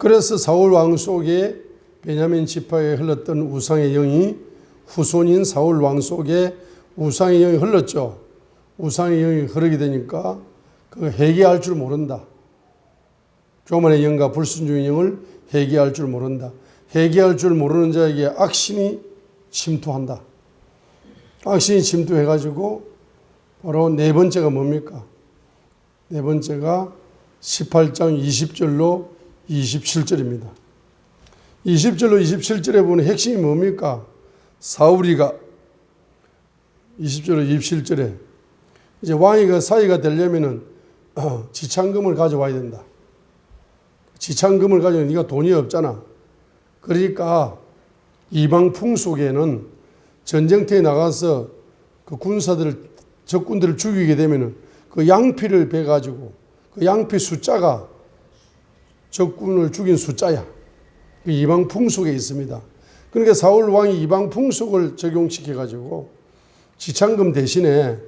그래서 사울 왕 속에 베냐민 지파에 흘렀던 우상의 영이 후손인 사울 왕 속에 우상의 영이 흘렀죠. 우상의 영이 흐르게 되니까 그 회개할 줄 모른다. 교만의 영과 불순종의 영을 회개할 줄 모른다. 회개할 줄 모르는 자에게 악신이 침투한다. 악신이 침투해가지고 바로 네 번째가 뭡니까? 네 번째가 18장 20절로 27절입니다. 20절로 27절에 보는 핵심이 뭡니까? 사울이가 20절로 27절에 이제 왕이 그 사이가 되려면은 지창금을 가져와야 된다. 지창금을 가져오면 네가 돈이 없잖아. 그러니까 이방 풍속에는 전쟁터에 나가서 그 군사들을 적군들을 죽이게 되면은 그 양피를 베가지고 그 양피 숫자가 적군을 죽인 숫자야. 그 이방 풍속에 있습니다. 그러니까 사울 왕이 이방 풍속을 적용시켜 가지고 지창금 대신에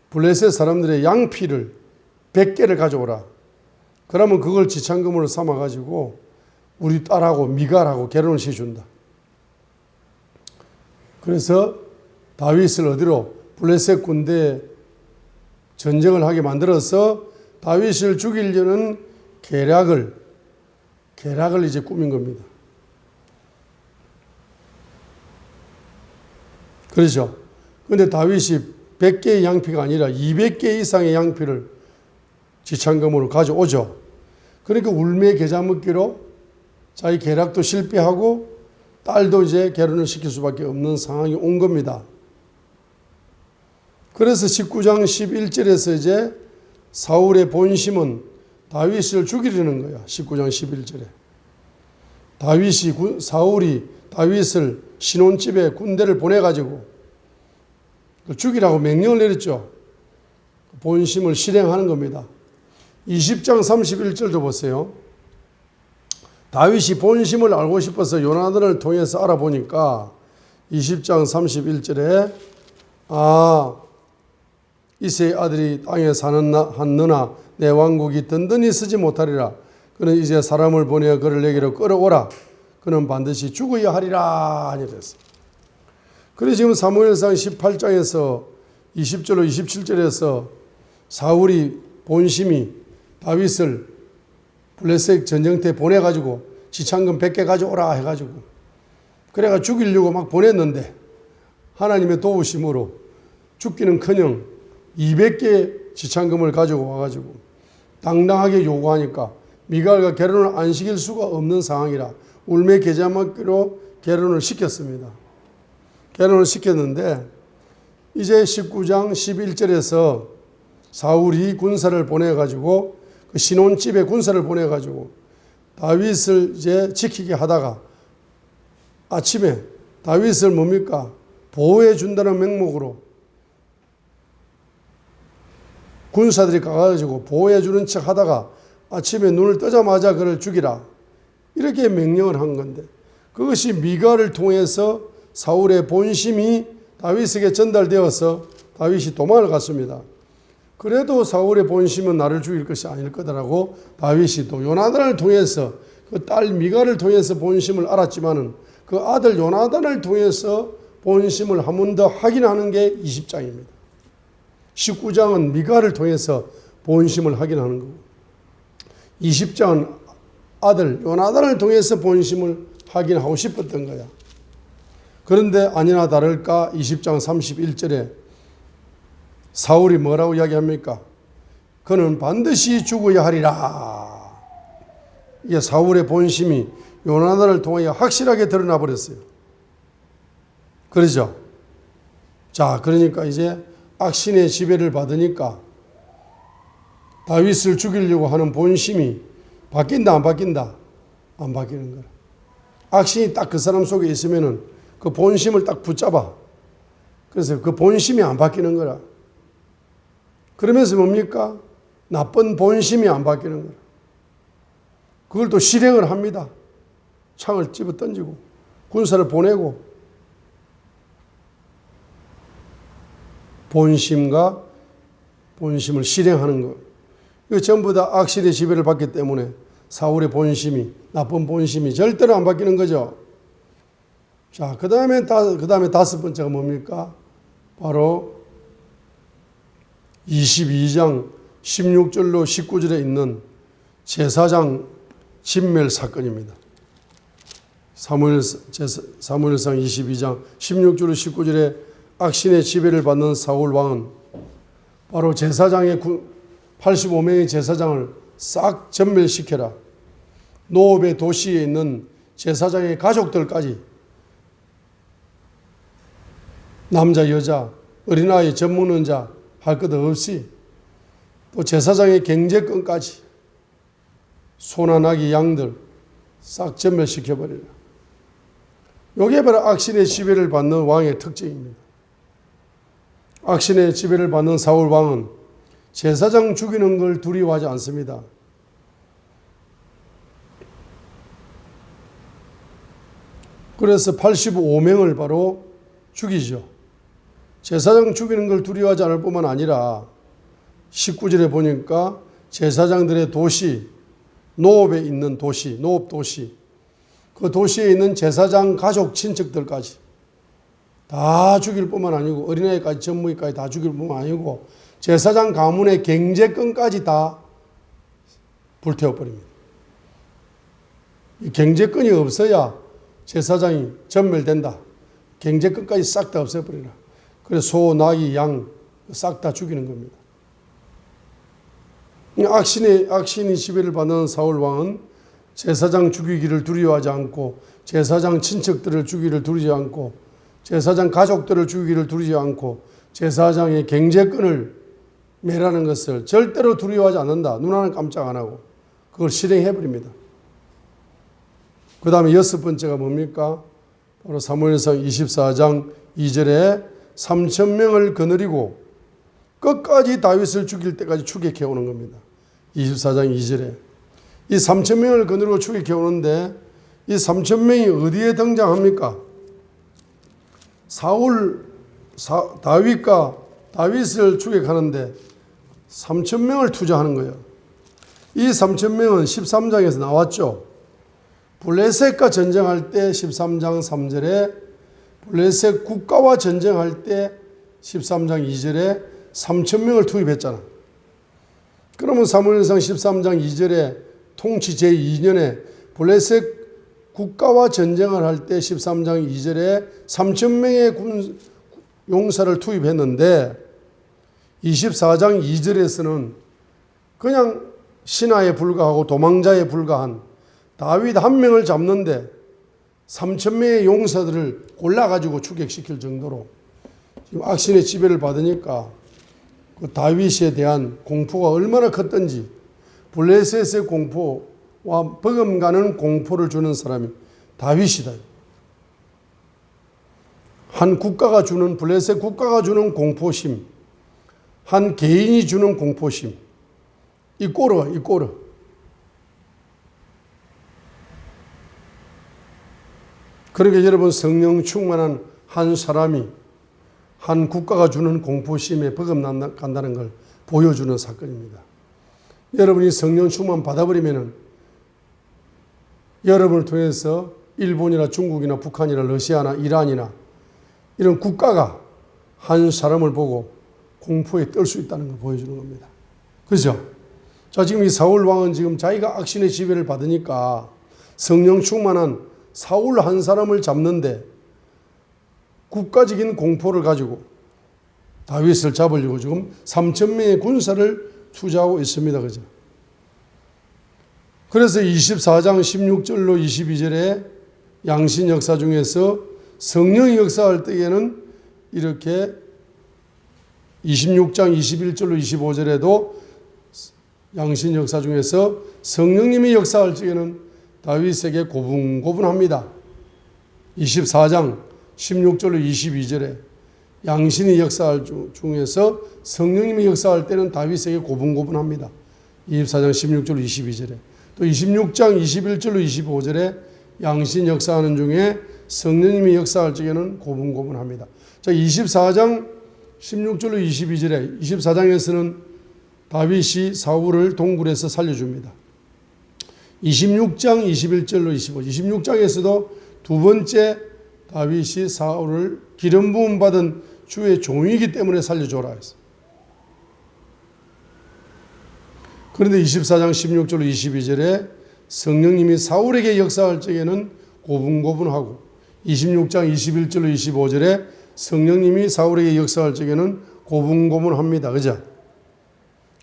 블레셋 사람들의 양피를 100개를 가져오라. 그러면 그걸 지창금으로 삼아 가지고 우리 딸하고 미갈하고 결혼을 시켜준다. 그래서 다윗을 어디로 블레셋 군대에 전쟁을 하게 만들어서 다윗을 죽이려는 계략을 이제 꾸민 겁니다. 그렇죠. 그런데 다윗이 100개의 양피가 아니라 200개 이상의 양피를 지창금으로 가져오죠. 그러니까 울매 계좌 먹기로 자기 계략도 실패하고 딸도 이제 결혼을 시킬 수밖에 없는 상황이 온 겁니다. 그래서 19장 11절에서 이제 사울의 본심은 다윗을 죽이려는 거야. 19장 11절에. 사울이 다윗을 신혼집에 군대를 보내가지고 죽이라고 명령을 내렸죠. 본심을 실행하는 겁니다. 20장 31절도 보세요. 다윗이 본심을 알고 싶어서 요나단을 통해서 알아보니까 20장 31절에 이새의 아들이 땅에 사는 한 너나 내 왕국이 든든히 서지 못하리라. 그는 이제 사람을 보내어 그를 내게로 끌어오라. 그는 반드시 죽어야 하리라 하니 그랬어요. 그래서 지금 사무엘상 18장에서 20절로 27절에서 사울이 본심이 다윗을 블레셋 전쟁터에 보내가지고 지창금 100개 가져오라 해가지고 그래가 죽이려고 막 보냈는데 하나님의 도우심으로 죽기는커녕 200개 지창금을 가지고 와가지고 당당하게 요구하니까 미갈과 결혼을 안 시킬 수가 없는 상황이라 울매 계좌 먹기로 결혼을 시켰습니다. 결혼을 시켰는데 이제 19장 11절에서 사울이 군사를 보내가지고 그 신혼집에 군사를 보내가지고 다윗을 이제 지키게 하다가 아침에 다윗을 뭡니까? 보호해 준다는 명목으로 군사들이 가가지고 보호해 주는 척 하다가 아침에 눈을 뜨자마자 그를 죽이라. 이렇게 명령을 한 건데 그것이 미갈을 통해서 사울의 본심이 다윗에게 전달되어서 다윗이 도망을 갔습니다. 그래도 사울의 본심은 나를 죽일 것이 아닐 거다라고 다윗이 또 요나단을 통해서 그 딸 미갈을 통해서 본심을 알았지만은 그 아들 요나단을 통해서 본심을 한 번 더 확인하는 게 20장입니다. 19장은 미갈을 통해서 본심을 확인하는 거고 20장은 아들 요나단을 통해서 본심을 확인하고 싶었던 거야. 그런데 아니나 다를까 20장 31절에 사울이 뭐라고 이야기합니까? 그는 반드시 죽어야 하리라. 이게 사울의 본심이 요나단을 통하여 확실하게 드러나 버렸어요. 그러죠? 자, 그러니까 이제 악신의 지배를 받으니까 다윗을 죽이려고 하는 본심이 바뀐다, 안 바뀐다? 안 바뀌는 거야. 악신이 딱 그 사람 속에 있으면은 그 본심을 딱 붙잡아. 그래서 그 본심이 안 바뀌는 거라. 그러면서 뭡니까? 나쁜 본심이 안 바뀌는 거라. 그걸 또 실행을 합니다. 창을 집어 던지고 군사를 보내고 본심과 본심을 실행하는 것. 이거 전부 다 악신의 지배를 받기 때문에 사울의 본심이, 나쁜 본심이 절대로 안 바뀌는 거죠. 자, 그 다음에 다섯 번째가 뭡니까? 바로 22장 16절로 19절에 있는 제사장 진멸 사건입니다. 사무엘상 22장 16절로 19절에 악신의 지배를 받는 사울 왕은 바로 제사장의 85명의 제사장을 싹 전멸시켜라. 노업의 도시에 있는 제사장의 가족들까지 남자, 여자, 어린아이, 젖먹는 자 할 것 없이 또 제사장의 경제권까지 소나 나귀, 양들 싹 전멸시켜버리라. 이게 바로 악신의 지배를 받는 왕의 특징입니다. 악신의 지배를 받는 사울 왕은 제사장 죽이는 걸 두려워하지 않습니다. 그래서 85명을 바로 죽이죠. 제사장 죽이는 걸 두려워하지 않을 뿐만 아니라 19절에 보니까 제사장들의 도시, 노업에 있는 도시, 노업 도시, 그 도시에 있는 제사장 가족 친척들까지 다 죽일 뿐만 아니고 어린아이까지 젖먹이까지 다 죽일 뿐만 아니고 제사장 가문의 경제권까지 다 불태워버립니다. 이 경제권이 없어야 제사장이 전멸된다. 경제권까지 싹 다 없애버리라. 그래서 소, 나귀, 양 싹 다 죽이는 겁니다. 악신이 지배를 받는 사울 왕은 제사장 죽이기를 두려워하지 않고 제사장 친척들을 죽이기를 두려워하지 않고 제사장 가족들을 죽이기를 두려워하지 않고 제사장의 경제권을 매라는 것을 절대로 두려워하지 않는다. 눈 하나 깜짝 안 하고 그걸 실행해버립니다. 그 다음에 여섯 번째가 뭡니까? 바로 사무엘상 24장 2절에 3,000명을 거느리고 끝까지 다윗을 죽일 때까지 추격해 오는 겁니다. 24장 2절에 이 3,000명을 거느리고 추격해 오는데 이 3,000명이 어디에 등장합니까? 다윗을 추격하는데 3,000명을 투자하는 거예요. 이 3,000명은 13장에서 나왔죠. 블레셋과 전쟁할 때 13장 3절에 블레셋 국가와 전쟁할 때 13장 2절에 3,000명을 투입했잖아. 그러면 사무엘상 13장 2절에 통치 제2년에 블레셋 국가와 전쟁을 할 때 13장 2절에 3,000명의 용사를 투입했는데 24장 2절에서는 그냥 신하에 불과하고 도망자에 불과한 다윗 한 명을 잡는데 3,000명의 용사들을 골라가지고 추격시킬 정도로 지금 악신의 지배를 받으니까 그 다윗에 대한 공포가 얼마나 컸던지 블레셋의 공포와 버금가는 공포를 주는 사람이 다윗이다. 한 국가가 주는 블레셋 국가가 주는 공포심, 한 개인이 주는 공포심, 이 꼬르. 그러니까 여러분 성령 충만한 한 사람이 한 국가가 주는 공포심에 버금간다는 걸 보여주는 사건입니다. 여러분이 성령 충만 받아버리면 여러분을 통해서 일본이나 중국이나 북한이나 러시아나 이란이나 이런 국가가 한 사람을 보고 공포에 떨 수 있다는 걸 보여주는 겁니다. 그렇죠? 자, 지금 이 사울 왕은 지금 자기가 악신의 지배를 받으니까 성령 충만한 사울 한 사람을 잡는데 국가적인 공포를 가지고 다윗을 잡으려고 지금 3,000명의 군사를 투자하고 있습니다. 그죠? 그래서 24장 16절로 22절에 양신 역사 중에서 성령이 역사할 때에는 이렇게 26장 21절로 25절에도 양신 역사 중에서 성령님이 역사할 적에는 다윗에게 고분고분합니다. 24장 16절로 22절에 양신이 역사할 중에서 성령님이 역사할 때는 다윗에게 고분고분합니다. 24장 16절로 22절에 또 26장 21절로 25절에 양신 역사하는 중에 성령님이 역사할 적에는 고분고분합니다. 자, 24장 16절로 22절에 24장에서는 다윗이 사울을 동굴에서 살려줍니다. 26장 21절로 25. 26장에서도 두 번째 다윗이 사울을 기름 부음 받은 주의 종이기 때문에 살려줘라 했어. 그런데 24장 16절로 22절에 성령님이 사울에게 역사할 적에는 고분고분하고 26장 21절로 25절에 성령님이 사울에게 역사할 적에는 고분고분합니다. 그죠?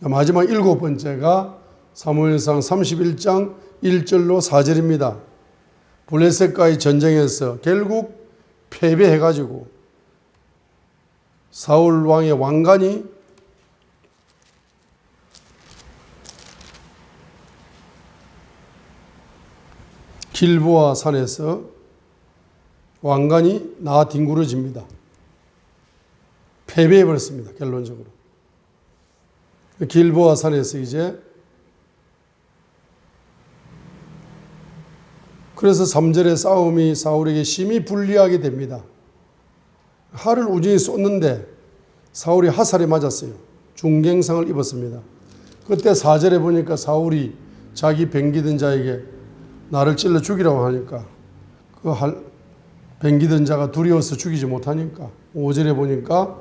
마지막 일곱 번째가 사무엘상 31장 1절로 4절입니다. 블레셋과의 전쟁에서 결국 패배해가지고 사울 왕의 왕관이 길보아 산에서 왕관이 나뒹굴어집니다. 패배해버렸습니다. 결론적으로. 길보아 산에서 이제 그래서 3절의 싸움이 사울에게 심히 불리하게 됩니다. 활을 우진히 쏟는데 사울이 화살에 맞았어요. 중경상을 입었습니다. 그때 4절에 보니까 사울이 자기 뱅기던 자에게 나를 찔러 죽이라고 하니까 그 뱅기던 자가 두려워서 죽이지 못하니까 5절에 보니까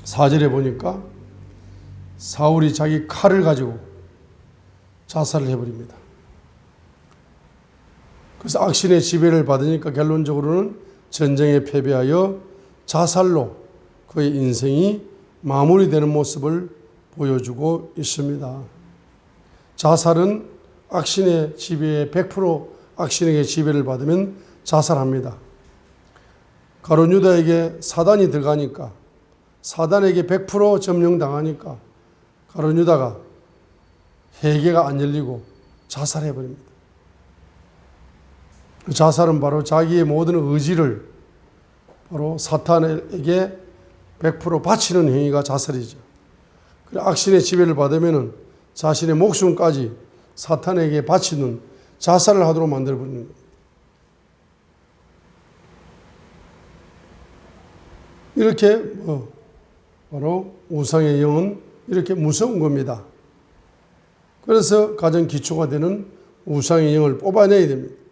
4절에 보니까 사울이 자기 칼을 가지고 자살을 해버립니다. 그래서 악신의 지배를 받으니까 결론적으로는 전쟁에 패배하여 자살로 그의 인생이 마무리되는 모습을 보여주고 있습니다. 자살은 악신의 지배에 100% 악신에게 지배를 받으면 자살합니다. 가룟 유다에게 사단이 들어가니까 사단에게 100% 점령당하니까 가룟 유다가 회개가 안 열리고 자살해버립니다. 자살은 바로 자기의 모든 의지를 바로 사탄에게 100% 바치는 행위가 자살이죠. 악신의 지배를 받으면 자신의 목숨까지 사탄에게 바치는 자살을 하도록 만들어버리는 겁니다. 이렇게 바로 우상의 영은 이렇게 무서운 겁니다. 그래서 가장 기초가 되는 우상의 영을 뽑아내야 됩니다.